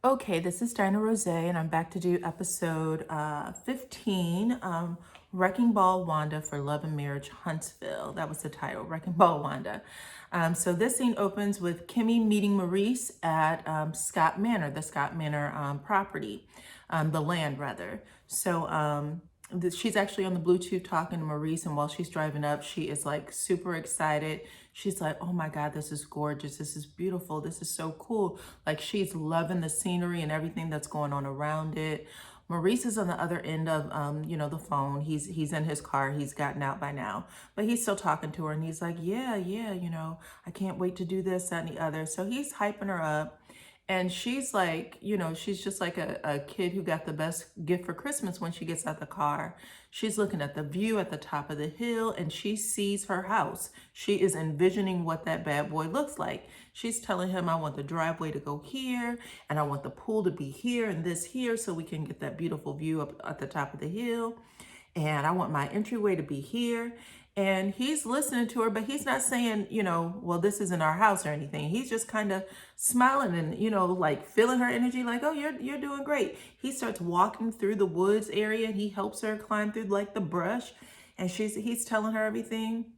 Okay, this is Dinah Rose, and I'm back to do episode 15, Wrecking Ball Wanda for Love and Marriage Huntsville. That was the title, Wrecking Ball Wanda. So this scene opens with Kimmy meeting Maurice at Scott Manor, the Scott Manor property, the land rather. So she's actually on the Bluetooth talking to Maurice, and while she's driving up, she is like super excited. She's like, oh my God, this is gorgeous. This is beautiful. This is so cool. Like she's loving the scenery and everything that's going on around it. Maurice is on the other end of, the phone. He's in his car. He's gotten out by now, but he's still talking to her. And he's like, yeah, I can't wait to do this, that, and the other. So he's hyping her up. And she's like, she's just like a kid who got the best gift for Christmas when she gets out the car. She's looking at the view at the top of the hill and she sees her house. She is envisioning what that bad boy looks like. She's telling him, I want the driveway to go here and I want the pool to be here and this here so we can get that beautiful view up at the top of the hill. And I want my entryway to be here. And he's listening to her, but he's not saying, well, this isn't our house or anything. He's just kind of smiling and, like feeling her energy, like, oh, you're doing great. He starts walking through the woods area and he helps her climb through like the brush. And he's telling her everything.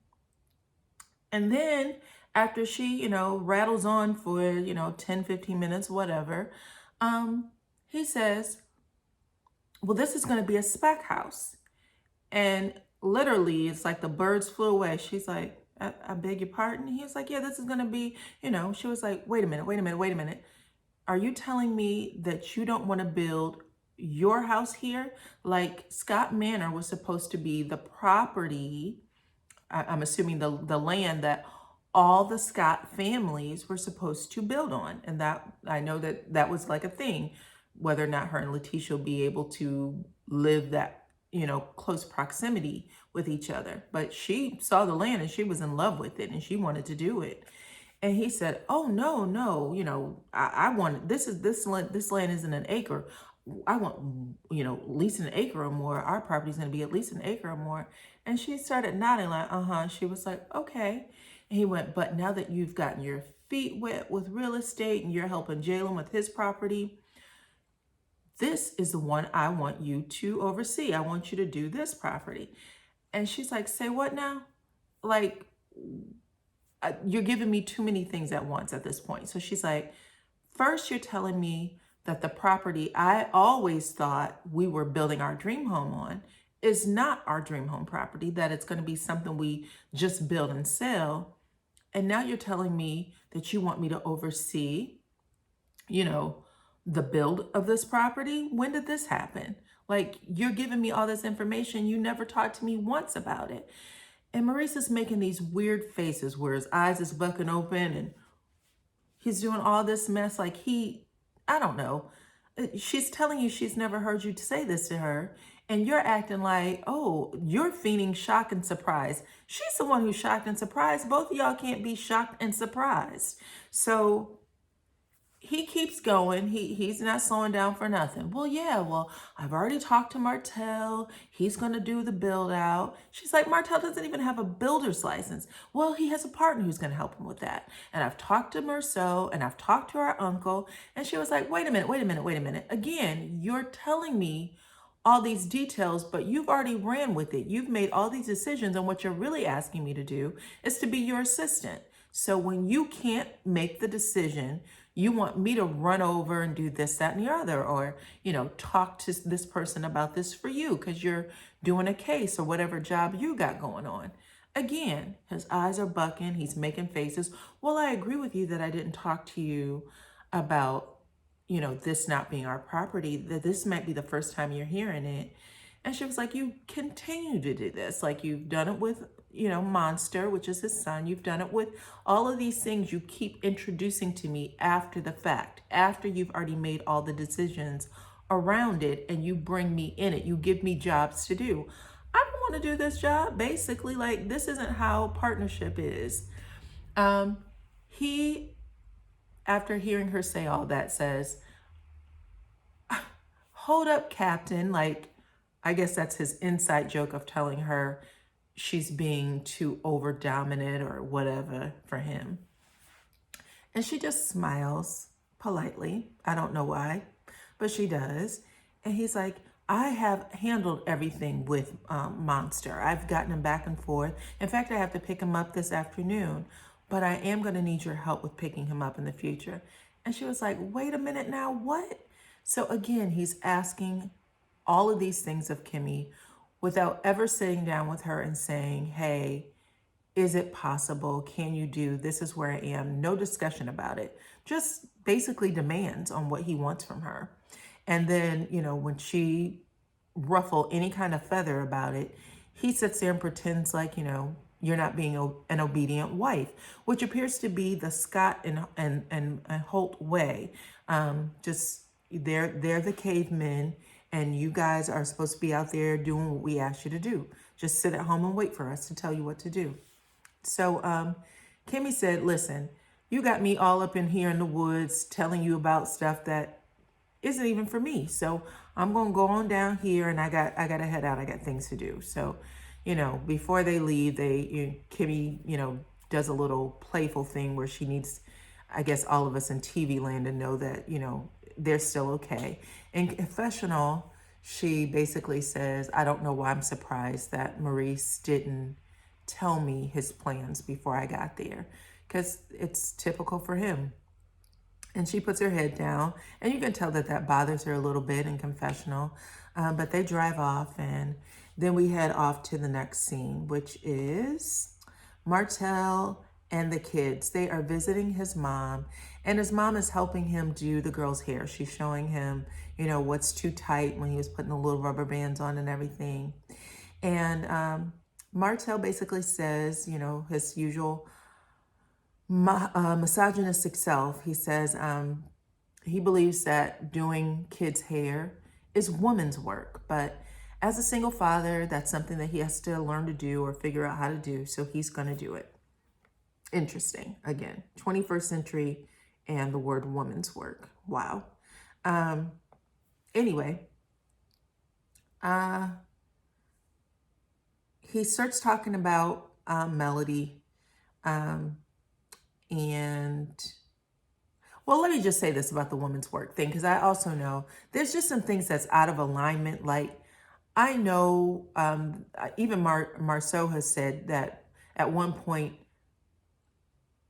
And then after she, rattles on for, 10, 15 minutes, whatever, he says, well, this is going to be a spec house. And literally, it's like the birds flew away. She's like, I beg your pardon? He was like, yeah, this is going to be, she was like, wait a minute. Are you telling me that you don't want to build your house here? Like Scott Manor was supposed to be the property, I'm assuming the land that all the Scott families were supposed to build on. And that, I know that was like a thing, whether or not her and Letitia will be able to live that close proximity with each other. But she saw the land and she was in love with it and she wanted to do it. And he said, oh, no, I want, this land isn't an acre. I want, at least an acre or more. Our property's going to be at least an acre or more. And she started nodding like, uh-huh. She was like, okay. And he went, but now that you've gotten your feet wet with real estate and you're helping Jalen with his property, this is the one I want you to oversee. I want you to do this property. And she's like, say what now? Like, you're giving me too many things at once at this point. So she's like, first you're telling me that the property I always thought we were building our dream home on is not our dream home property, that it's going to be something we just build and sell. And now you're telling me that you want me to oversee, the build of this property. When did this happen? Like, you're giving me all this information. You never talked to me once about it. And Maurice is making these weird faces where his eyes is bucking open and he's doing all this mess. Like I don't know. She's telling you she's never heard you say this to her. And you're acting like, oh, you're feigning shock and surprise. She's the one who's shocked and surprised. Both of y'all can't be shocked and surprised. So he keeps going. He's not slowing down for nothing. Well, I've already talked to Martell. He's going to do the build out. She's like, Martell doesn't even have a builder's license. Well, he has a partner who's going to help him with that. And I've talked to Marceau and I've talked to our uncle. And she was like, wait a minute. Again, you're telling me all these details, but you've already ran with it. You've made all these decisions, and what you're really asking me to do is to be your assistant. So when you can't make the decision, you want me to run over and do this, that, and the other, or, talk to this person about this for you because you're doing a case or whatever job you got going on. Again, his eyes are bucking. He's making faces. Well, I agree with you that I didn't talk to you about, this not being our property, that this might be the first time you're hearing it. And she was like, you continue to do this. Like, you've done it with, Monster, which is his son. You've done it with all of these things you keep introducing to me after the fact, after you've already made all the decisions around it, and you bring me in it. You give me jobs to do. I don't want to do this job. Basically, like, this isn't how partnership is. He, after hearing her say all that, says, hold up, Captain. Like, I guess that's his inside joke of telling her she's being too over dominant or whatever for him. And she just smiles politely. I don't know why, but she does. And he's like, I have handled everything with Monster. I've gotten him back and forth. In fact, I have to pick him up this afternoon, but I am going to need your help with picking him up in the future. And she was like, wait a minute now, what? So again, he's asking all of these things of Kimmi without ever sitting down with her and saying, hey, is it possible? Can you do? This is where I am. No discussion about it. Just basically demands on what he wants from her. And then, when she ruffle any kind of feather about it, he sits there and pretends like, you're not being an obedient wife, which appears to be the Scott and Holt way. Just they're the cavemen, and you guys are supposed to be out there doing what we asked you to do. Just sit at home and wait for us to tell you what to do. So Kimmi said, listen, you got me all up in here in the woods telling you about stuff that isn't even for me. So I'm going to go on down here, and I got to head out. I got things to do. So, before they leave, Kimmi, does a little playful thing where she needs, I guess, all of us in TV land to know that, they're still okay. In confessional, she basically says, I don't know why I'm surprised that Maurice didn't tell me his plans before I got there, because it's typical for him. And she puts her head down, and you can tell that bothers her a little bit in confessional. But they drive off, and then we head off to the next scene, which is Martell and the kids. They are visiting his mom, and his mom is helping him do the girl's hair. She's showing him, what's too tight when he was putting the little rubber bands on and everything. And Martell basically says, his usual misogynistic self. He says he believes that doing kids' hair is woman's work, but as a single father, that's something that he has to learn to do or figure out how to do, so he's going to do it. Interesting. Again, 21st century and the word woman's work. Wow. Anyway, he starts talking about Melody. And well, let me just say this about the woman's work thing, because I also know there's just some things that's out of alignment. Like, I know even Marceau has said that at one point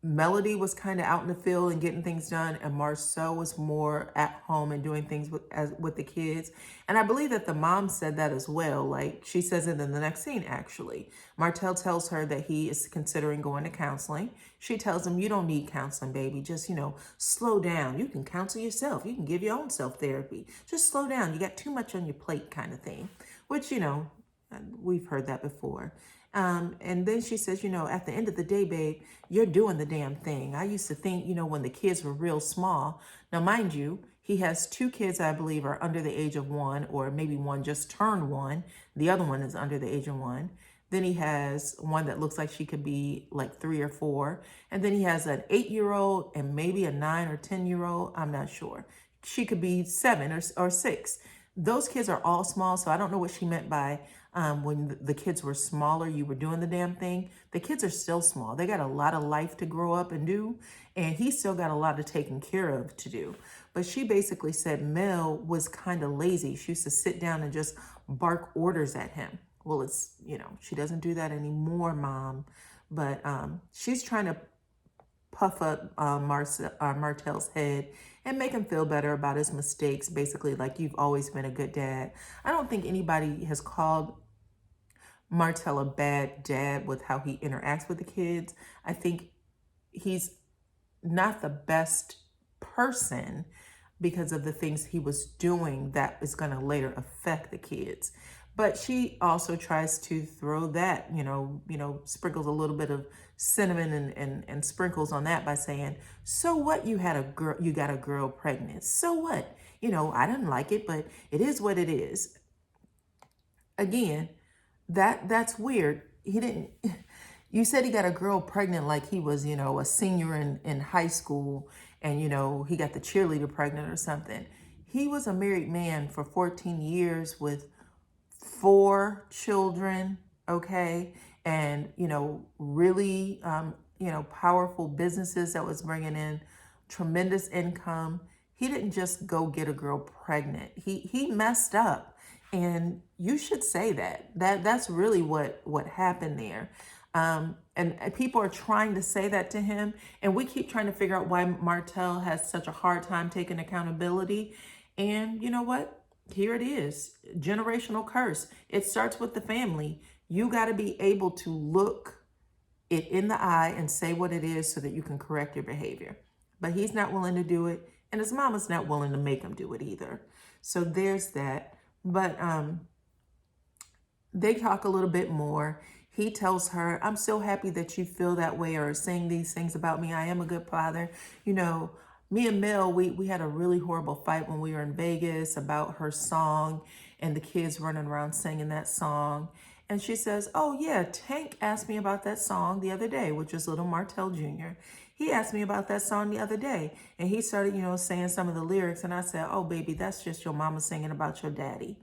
Melody was kind of out in the field and getting things done, and Marceau was more at home and doing things with the kids. And I believe that the mom said that as well. Like, she says it in the next scene, actually. Martell tells her that he is considering going to counseling. She tells him, you don't need counseling, baby. Just, slow down. You can counsel yourself. You can give your own self-therapy. Just slow down. You got too much on your plate, kind of thing. Which, we've heard that before. And then she says, at the end of the day, babe, you're doing the damn thing. I used to think, when the kids were real small. Now, mind you, he has 2 kids, I believe, are under the age of 1, or maybe one just turned 1. The other one is under the age of 1. Then he has one that looks like she could be like 3 or 4. And then he has an 8-year-old and maybe a 9 or 10-year-old. I'm not sure. She could be 7 or 6. Those kids are all small, so I don't know what she meant by when the kids were smaller, you were doing the damn thing. The kids are still small. They got a lot of life to grow up and do, and he's still got a lot of taking care of to do. But she basically said Mel was kind of lazy. She used to sit down and just bark orders at him. Well, it's, she doesn't do that anymore, Mom. But she's trying to puff up Martell's head and make him feel better about his mistakes, basically like, you've always been a good dad. I don't think anybody has called Martell a bad dad with how he interacts with the kids. I think he's not the best person because of the things he was doing that is going to later affect the kids. But she also tries to throw that, sprinkles a little bit of cinnamon and sprinkles on that by saying, so what, you got a girl pregnant. So what? I didn't like it, but it is what it is. Again, that's weird. He didn't, you said he got a girl pregnant like he was, a senior in high school, and, he got the cheerleader pregnant or something. He was a married man for 14 years with 4 children, okay? And, really, powerful businesses that was bringing in tremendous income. He didn't just go get a girl pregnant. He messed up, and you should say that. That's really what happened there. And people are trying to say that to him, and we keep trying to figure out why Martell has such a hard time taking accountability. And you know what? Here it is, generational curse. It starts with the family. You got to be able to look it in the eye and say what it is so that you can correct your behavior. But he's not willing to do it, and his mama's not willing to make him do it either. So there's that. But they talk a little bit more. He tells her, I'm so happy that you feel that way or saying these things about me. I am a good father. You know, me and Mel, we had a really horrible fight when we were in Vegas about her song and the kids running around singing that song. And she says, oh yeah, Tank asked me about that song the other day, which is little Martell Jr. He asked me about that song the other day. And he started, saying some of the lyrics. And I said, oh baby, that's just your mama singing about your daddy.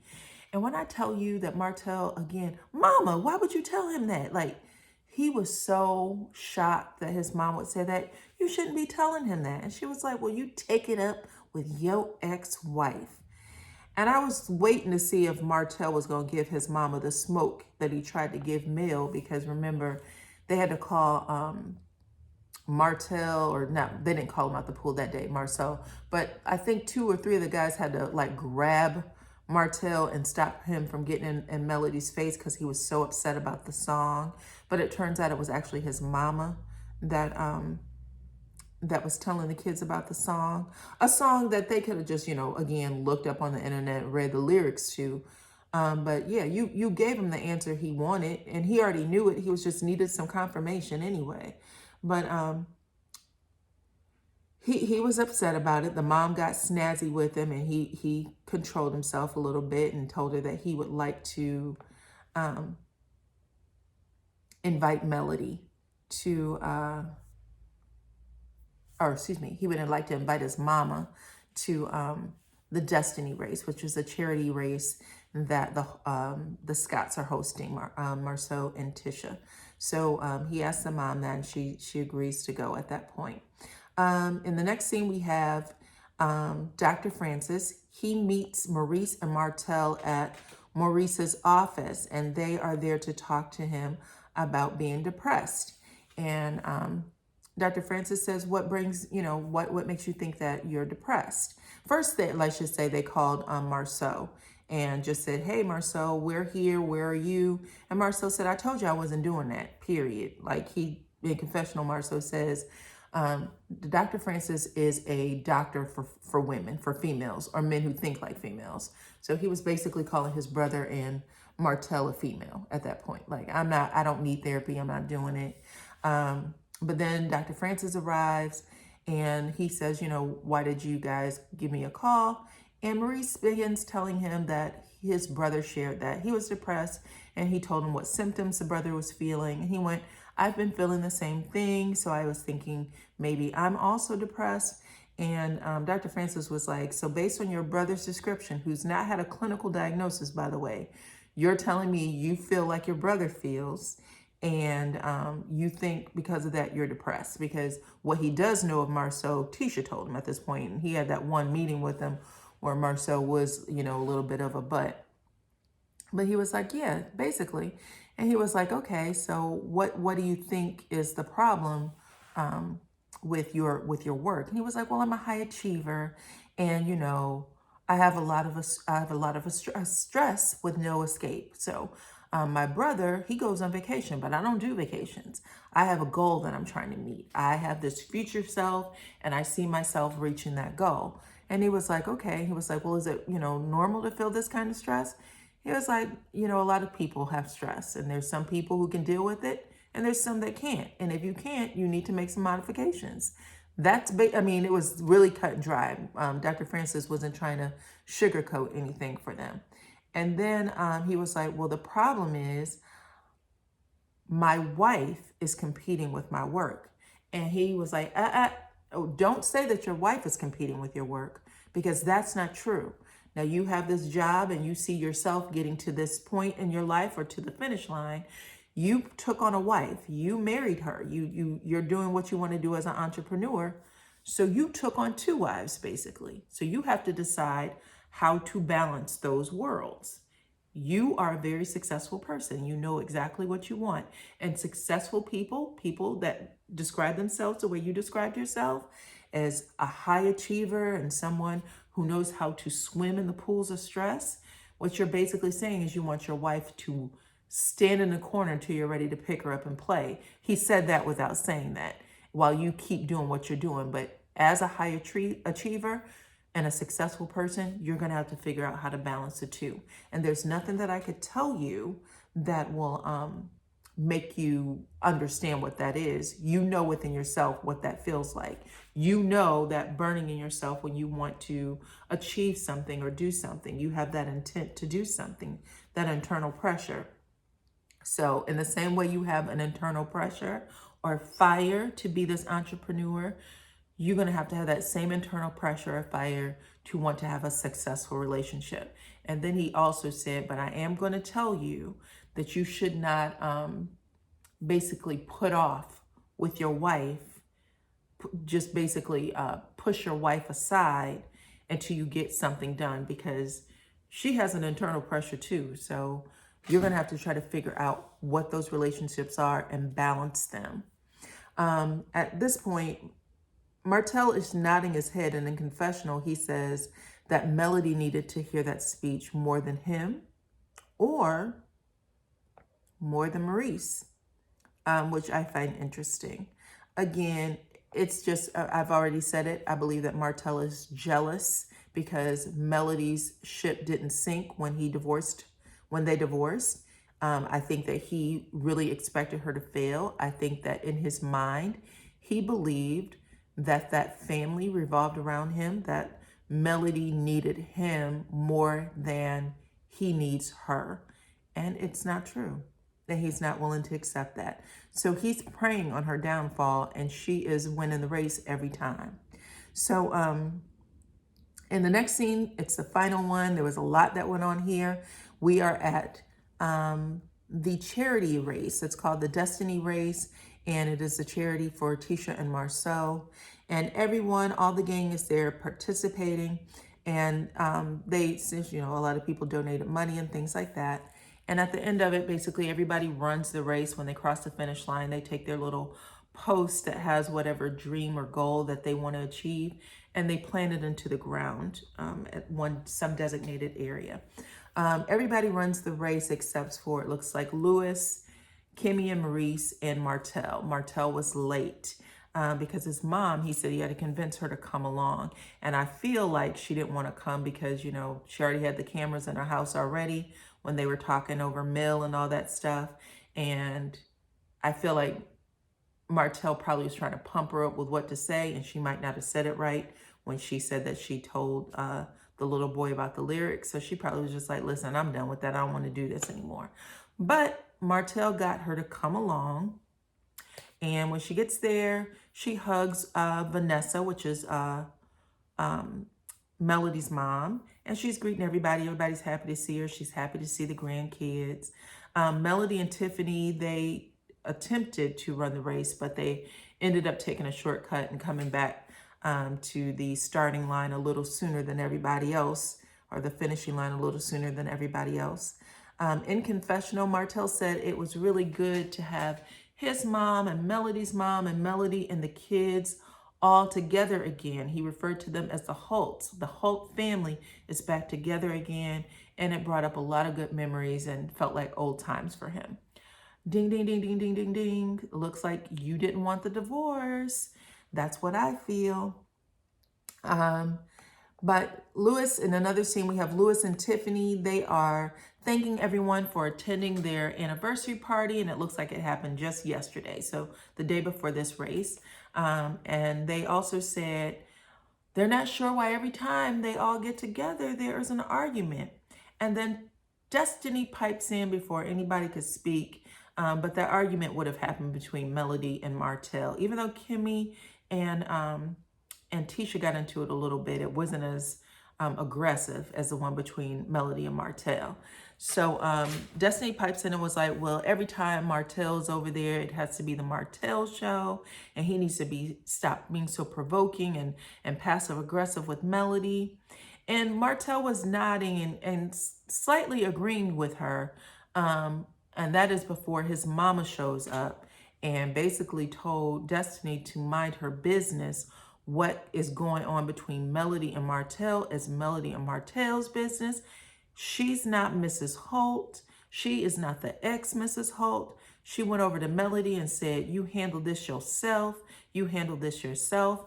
And when I tell you that Martell, again, mama, why would you tell him that? Like, he was so shocked that his mom would say that. You shouldn't be telling him that. And she was like, well, you take it up with your ex-wife. And I was waiting to see if Martell was going to give his mama the smoke that he tried to give Mel, because remember, they had to call Martell, or not, they didn't call him out the pool that day, Marcel. But I think 2 or 3 of the guys had to like grab Martell and stop him from getting in Melody's face because he was so upset about the song. But it turns out it was actually his mama that that was telling the kids about the song. A song that they could have just, again, looked up on the internet, read the lyrics to. But yeah, you gave him the answer he wanted, and he already knew it. He was just needed some confirmation anyway. But he was upset about it. The mom got snazzy with him, and he controlled himself a little bit and told her that he would like to invite Melody to, he would like to invite his mama to the Destiny race, which is a charity race that the Scotts are hosting, Marceau and Tisha. So he asked the mom that, and she agrees to go at that point. In the next scene, we have Dr. Francis. He meets Maurice and Martell at Maurice's office, and they are there to talk to him about being depressed. And Dr. Francis says, what brings, what makes you think that you're depressed? First, let's just say they called Marceau and just said, hey, Marceau, we're here. Where are you? And Marceau said, I told you I wasn't doing that, period. Like in confessional, Marceau says, Dr. Francis is a doctor for women, for females, or men who think like females. So he was basically calling his brother and Martell a female at that point. Like, I don't need therapy. I'm not doing it. But then Dr. Francis arrives and he says, why did you guys give me a call? And Maurice begins telling him that his brother shared that he was depressed, and he told him what symptoms the brother was feeling. And he went, I've been feeling the same thing. So I was thinking maybe I'm also depressed. And Dr. Francis was like, so based on your brother's description, who's not had a clinical diagnosis, by the way, you're telling me you feel like your brother feels, and you think because of that you're depressed. Because what he does know of Marceau, Tisha told him at this point, and he had that one meeting with him where Marceau was, a little bit of a butt. But he was like, yeah, basically. And he was like, okay, so what do you think is the problem with your work? And he was like, well, I'm a high achiever, and I have a lot of stress with no escape. So my brother, he goes on vacation, but I don't do vacations. I have a goal that I'm trying to meet. I have this future self, and I see myself reaching that goal. And he was like, okay. He was like, well, is it, normal to feel this kind of stress? He was like, a lot of people have stress, and there's some people who can deal with it, and there's some that can't. And if you can't, you need to make some modifications. It was really cut and dry. Dr. Francis wasn't trying to sugarcoat anything for them. And then he was like, well, the problem is my wife is competing with my work. And he was like, oh, don't say that your wife is competing with your work, because that's not true. Now you have this job and you see yourself getting to this point in your life or to the finish line. You took on a wife, you married her, you're doing what you want to do as an entrepreneur. So you took on two wives, basically. So you have to decide how to balance those worlds. You are a very successful person. You know exactly what you want. And successful people, people that describe themselves the way you described yourself, as a high achiever and someone who knows how to swim in the pools of stress, what you're basically saying is you want your wife to stand in the corner until you're ready to pick her up and play. He said that without saying that, while you keep doing what you're doing. But as a high achiever and a successful person, you're going to have to figure out how to balance the two. And there's nothing that I could tell you that will make you understand what that is. You know within yourself what that feels like. You know that burning in yourself when you want to achieve something or do something. You have that intent to do something, that internal pressure. So in the same way you have an internal pressure or fire to be this entrepreneur, you're going to have that same internal pressure or fire to want to have a successful relationship. And then he also said, but I am going to tell you that you should not basically put off with your wife, just basically push your wife aside until you get something done, because she has an internal pressure too. So you're going to have to try to figure out what those relationships are and balance them. At this point, Martell is nodding his head, and in confessional, he says that Melody needed to hear that speech more than him or more than Maurice, which I find interesting. Again, it's just, I've already said it. I believe that Martell is jealous because Melody's ship didn't sink when they divorced. I think that he really expected her to fail. I think that in his mind, he believed that family revolved around him, that Melody needed him more than he needs her. And it's not true. And he's not willing to accept that. So he's preying on her downfall, and she is winning the race every time. So in the next scene, it's the final one. There was a lot that went on here. We are at the charity race. It's called the Destiny Race, and it is a charity for Tisha and Marceau. And everyone, all the gang is there participating. And since a lot of people donated money and things like that. And at the end of it, basically everybody runs the race. When they cross the finish line, they take their little post that has whatever dream or goal that they want to achieve, and they plant it into the ground at some designated area. Everybody runs the race except for, it looks like, Louis, Kimmi and Maurice, and Martell. Martell was late because his mom, he said he had to convince her to come along. And I feel like she didn't want to come because, she already had the cameras in her house already when they were talking over mail and all that stuff. And I feel like Martell probably was trying to pump her up with what to say, and she might not have said it right when she said that she told the little boy about the lyrics. So she probably was just like, listen, I'm done with that. I don't want to do this anymore. But Martell got her to come along. And when she gets there, she hugs Vanessa, which is Melody's mom. And she's greeting everybody. Everybody's happy to see her. She's happy to see the grandkids. Melody and Tiffany, they attempted to run the race, but they ended up taking a shortcut and coming back to the starting line a little sooner than everybody else, or the finishing line a little sooner than everybody else. In confessional, Martell said it was really good to have his mom and Melody's mom and Melody and the kids all together again. He referred to them as the Holts. The Holt family is back together again, and it brought up a lot of good memories and felt like old times for him. Ding, ding, ding, ding, ding, ding, ding. Looks like you didn't want the divorce. That's what I feel. But Louis, in another scene, we have Louis and Tiffany. They are thanking everyone for attending their anniversary party, and it looks like it happened just yesterday, so the day before this race. And they also said they're not sure why every time they all get together, there is an argument. And then Destiny pipes in before anybody could speak, but that argument would have happened between Melody and Martell. Even though Kimmi and Tisha got into it a little bit, it wasn't as aggressive as the one between Melody and Martell. So Destiny pipes in and was like, well, every time Martell's over there, it has to be the Martell show, and he needs to stop being so provoking and passive aggressive with Melody. And Martell was nodding and slightly agreeing with her. And that is before his mama shows up and basically told Destiny to mind her business. What is going on between Melody and Martell is Melody and Martell's business. She's not Mrs. Holt. She is not the ex-Mrs. Holt. She went over to Melody and said, you handle this yourself. You handle this yourself.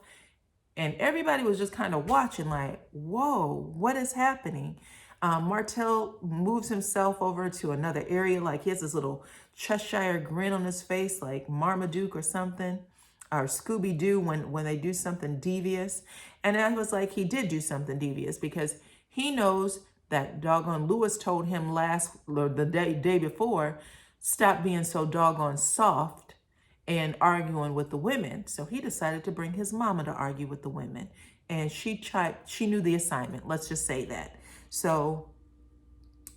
And everybody was just kind of watching like, whoa, what is happening? Martell moves himself over to another area. Like he has this little Cheshire grin on his face, like Marmaduke or something, or Scooby-Doo when they do something devious. And I was like, he did do something devious because he knows that doggone Lewis told him the day before, stop being so doggone soft and arguing with the women. So he decided to bring his mama to argue with the women. And she knew the assignment. Let's just say that. So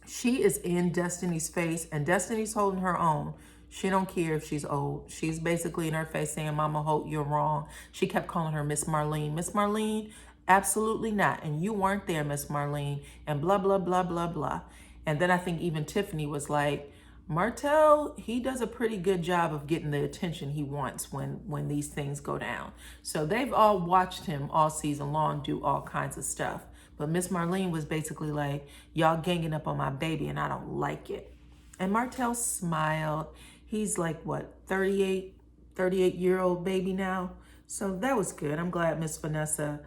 she is in Destiny's face and Destiny's holding her own. She don't care if she's old. She's basically in her face saying, Mama Holt, you're wrong. She kept calling her Miss Marlene. Miss Marlene, absolutely not. And you weren't there, Miss Marlene. And blah, blah, blah, blah, blah. And then I think even Tiffany was like, Martell, he does a pretty good job of getting the attention he wants when these things go down. So they've all watched him all season long do all kinds of stuff. But Miss Marlene was basically like, y'all ganging up on my baby and I don't like it. And Martell smiled. He's like, what, 38-year-old baby now? So that was good. I'm glad Miss Vanessa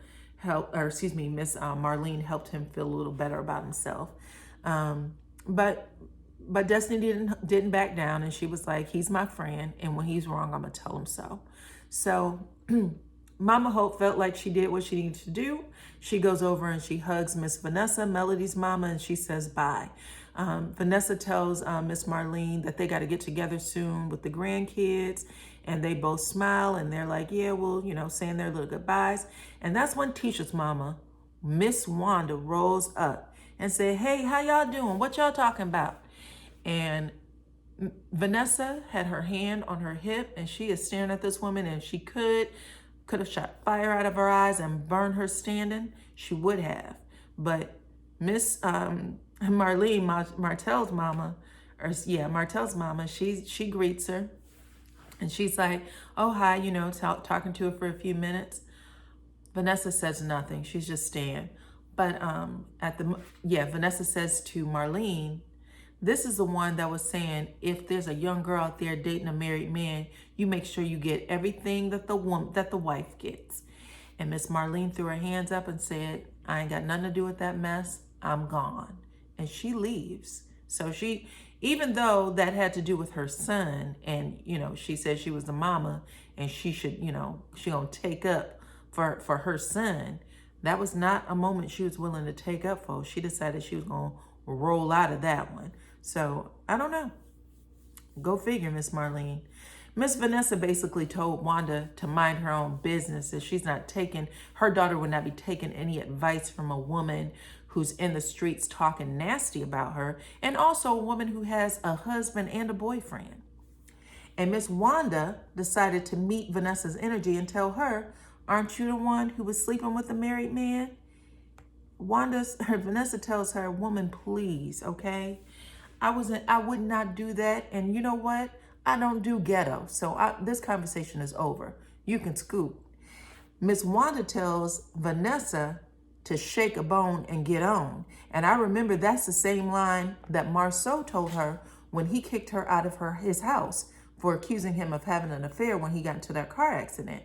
Miss Marlene helped him feel a little better about himself. But Destiny didn't back down, and she was like, he's my friend, and when he's wrong, I'm gonna tell him so. So Mama Hope felt like she did what she needed to do. She goes over and she hugs Miss Vanessa, Melody's mama, and she says bye. Vanessa tells Miss Marlene that they got to get together soon with the grandkids, and they both smile and they're like, yeah, well, saying their little goodbyes. And that's when Tisha's mama, Miss Wanda, rolls up and say, hey, how y'all doing? What y'all talking about? And Vanessa had her hand on her hip and she is staring at this woman, and she could have shot fire out of her eyes and burned her standing. She would have. But Miss Marlene, Martell's mama, she greets her and she's like, oh, hi, talking to her for a few minutes. Vanessa says nothing. She's just staying. But Vanessa says to Marlene, this is the one that was saying, if there's a young girl out there dating a married man, you make sure you get everything that the wife gets. And Miss Marlene threw her hands up and said, I ain't got nothing to do with that mess. I'm gone. And she leaves. So she, even though that had to do with her son, and, she said she was the mama and she should, she gonna take up for her son, that was not a moment she was willing to take up for. She decided she was gonna roll out of that one. So I don't know. Go figure, Miss Marlene. Miss Vanessa basically told Wanda to mind her own business, that her daughter would not be taking any advice from a woman who's in the streets talking nasty about her, and also a woman who has a husband and a boyfriend. And Miss Wanda decided to meet Vanessa's energy and tell her, aren't you the one who was sleeping with a married man? Vanessa tells her, woman, please, okay? I would not do that. And you know what? I don't do ghetto. So this conversation is over. You can scoot. Miss Wanda tells Vanessa to shake a bone and get on. And I remember that's the same line that Marceau told her when he kicked her out of his house for accusing him of having an affair when he got into that car accident.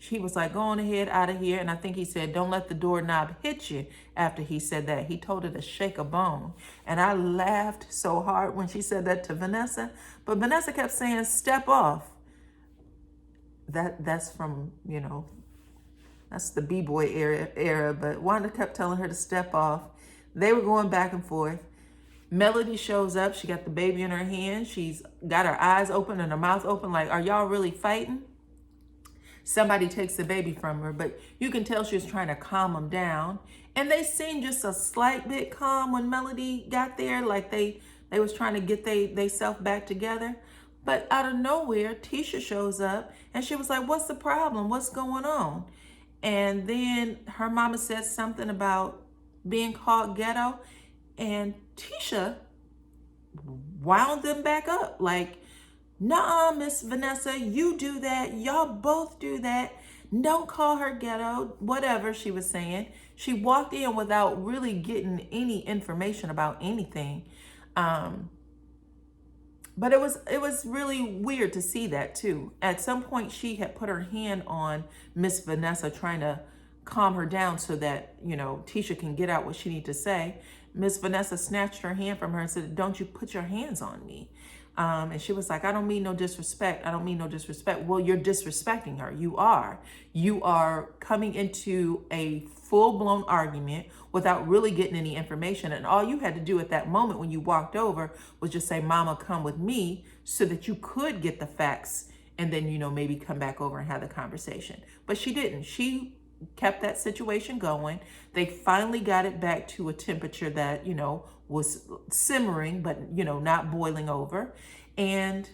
She was like, go on ahead, out of here. And I think he said, don't let the doorknob hit you after he said that. He told her to shake a bone. And I laughed so hard when she said that to Vanessa. But Vanessa kept saying, step off. That's from, that's the B-boy era. But Wanda kept telling her to step off. They were going back and forth. Melody shows up. She got the baby in her hand. She's got her eyes open and her mouth open like, are y'all really fighting? somebody takes the baby from her, but you can tell she was trying to calm them down. And they seemed just a slight bit calm when Melody got there, like they was trying to get they self back together. But out of nowhere, Tisha shows up and she was like, what's the problem? What's going on? And then her mama said something about being called ghetto, and Tisha wound them back up like, nah, Miss Vanessa, you do that. Y'all both do that. Don't call her ghetto, whatever she was saying. She walked in without really getting any information about anything. But it was really weird to see that too. At some point, she had put her hand on Miss Vanessa, trying to calm her down so that, you know, Tisha can get out what she needs to say. Miss Vanessa snatched her hand from her and said, don't you put your hands on me. And she was like, I don't mean no disrespect. I don't mean no disrespect. Well, you're disrespecting her. You are. You are coming into a full-blown argument without really getting any information. And all you had to do at that moment when you walked over was just say, Mama, come with me, so that you could get the facts and then, you know, maybe come back over and have the conversation. But she didn't. She kept that situation going. They finally got it back to a temperature that, you know, was simmering, but, you know, not boiling over. And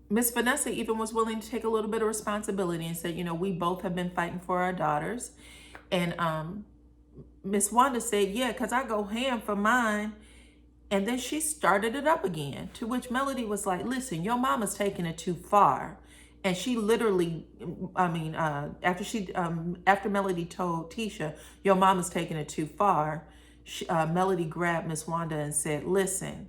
Miss Vanessa even was willing to take a little bit of responsibility and said, you know, we both have been fighting for our daughters. And Miss Wanda said, yeah, because I go ham for mine. And then she started it up again, to which Melody was like, listen, your mama's taking it too far. And she literally, after Melody told Tisha, your mama's taking it too far, Melody grabbed Miss Wanda and said, listen,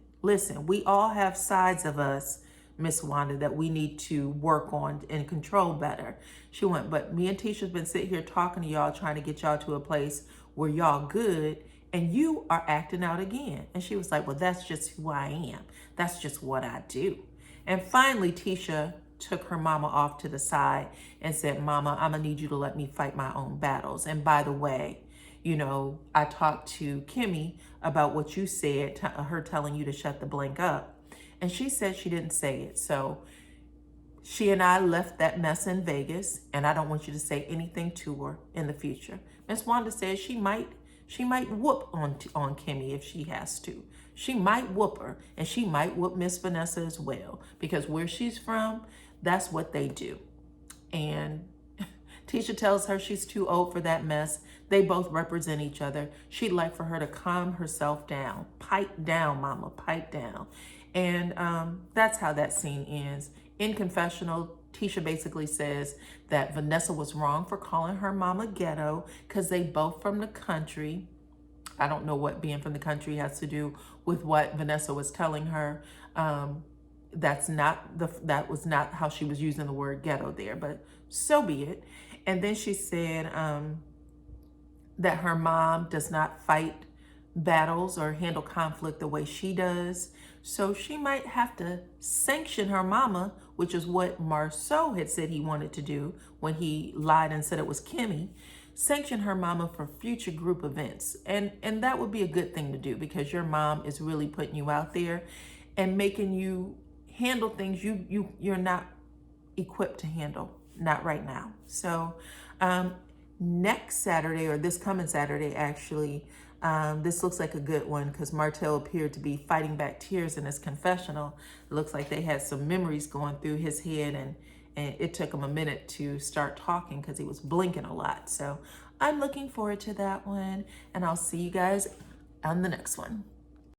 we all have sides of us, Miss Wanda, that we need to work on and control better. She went, but me and Tisha's been sitting here talking to y'all, trying to get y'all to a place where y'all good, and you are acting out again. And she was like, well, that's just who I am. That's just what I do. And finally, Tisha took her mama off to the side and said, Mama, I'm gonna need you to let me fight my own battles. And by the way, you know, I talked to Kimmi about what you said, her telling you to shut the blank up. And she said she didn't say it. So she and I left that mess in Vegas, and I don't want you to say anything to her in the future. Miss Wanda says she might whoop on Kimmi if she has to. She might whoop her, and she might whoop Miss Vanessa as well, because where she's from, that's what they do. And Tisha tells her she's too old for that mess. They both represent each other. She'd like for her to calm herself down. Pipe down, Mama, pipe down. And that's how that scene ends. In confessional, Tisha basically says that Vanessa was wrong for calling her mama ghetto because they both from the country. I don't know what being from the country has to do with what Vanessa was telling her. That was not how she was using the word ghetto there, but so be it. And then she said that her mom does not fight battles or handle conflict the way she does. So she might have to sanction her mama, which is what Marceau had said he wanted to do when he lied and said it was Kimmi. Sanction her mama for future group events. And that would be a good thing to do, because your mom is really putting you out there and making you handle things you're not equipped to handle, not right now. So next Saturday, or this coming Saturday actually, this looks like a good one because Martell appeared to be fighting back tears in his confessional. It looks like they had some memories going through his head, and it took him a minute to start talking because he was blinking a lot. So I'm looking forward to that one, and I'll see you guys on the next one.